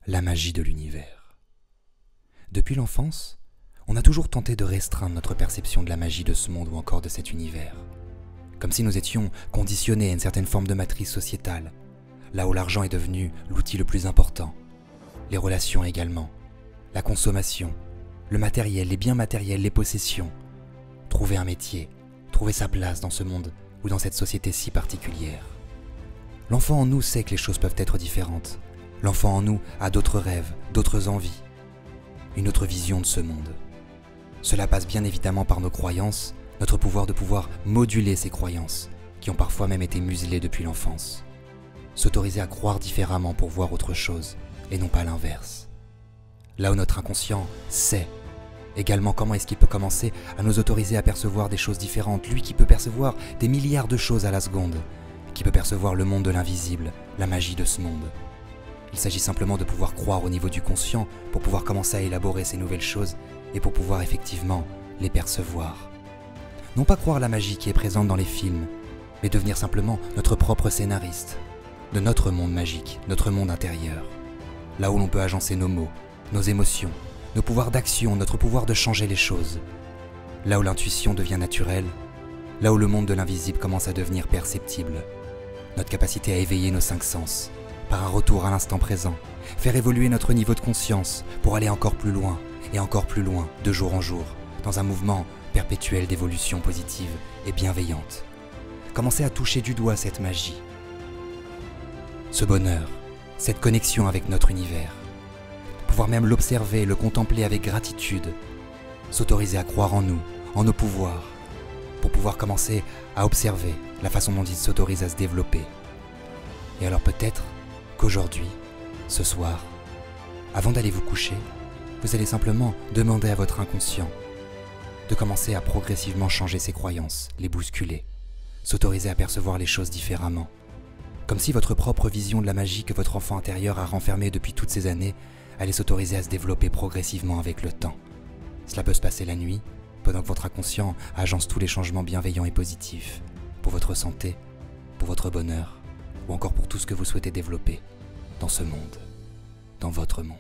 la magie de l'univers. Depuis l'enfance, on a toujours tenté de restreindre notre perception de la magie de ce monde ou encore de cet univers. Comme si nous étions conditionnés à une certaine forme de matrice sociétale, là où l'argent est devenu l'outil le plus important, les relations également, la consommation, le matériel, les biens matériels, les possessions, trouver un métier, trouver sa place dans ce monde ou dans cette société si particulière. L'enfant en nous sait que les choses peuvent être différentes. L'enfant en nous a d'autres rêves, d'autres envies, une autre vision de ce monde. Cela passe bien évidemment par nos croyances, notre pouvoir de pouvoir moduler ces croyances, qui ont parfois même été muselées depuis l'enfance. S'autoriser à croire différemment pour voir autre chose, et non pas l'inverse. Là où notre inconscient sait également comment est-ce qu'il peut commencer à nous autoriser à percevoir des choses différentes, lui qui peut percevoir des milliards de choses à la seconde, qui peut percevoir le monde de l'invisible, la magie de ce monde. Il s'agit simplement de pouvoir croire au niveau du conscient pour pouvoir commencer à élaborer ces nouvelles choses et pour pouvoir effectivement les percevoir. Non pas croire la magie qui est présente dans les films, mais devenir simplement notre propre scénariste, de notre monde magique, notre monde intérieur, là où l'on peut agencer nos mots, nos émotions, nos pouvoirs d'action, notre pouvoir de changer les choses, là où l'intuition devient naturelle, là où le monde de l'invisible commence à devenir perceptible, notre capacité à éveiller nos 5 sens, par un retour à l'instant présent, faire évoluer notre niveau de conscience pour aller encore plus loin et encore plus loin, de jour en jour, dans un mouvement perpétuel d'évolution positive et bienveillante. Commencer à toucher du doigt cette magie, ce bonheur, cette connexion avec notre univers, pouvoir même l'observer, le contempler avec gratitude, s'autoriser à croire en nous, en nos pouvoirs, pour pouvoir commencer à observer la façon dont il s'autorise à se développer. Et alors peut-être qu'aujourd'hui, ce soir, avant d'aller vous coucher, vous allez simplement demander à votre inconscient de commencer à progressivement changer ses croyances, les bousculer, s'autoriser à percevoir les choses différemment, comme si votre propre vision de la magie que votre enfant intérieur a renfermée depuis toutes ces années allait s'autoriser à se développer progressivement avec le temps. Cela peut se passer la nuit, pendant que votre inconscient agence tous les changements bienveillants et positifs, pour votre santé, pour votre bonheur, ou encore pour tout ce que vous souhaitez développer dans ce monde, dans votre monde.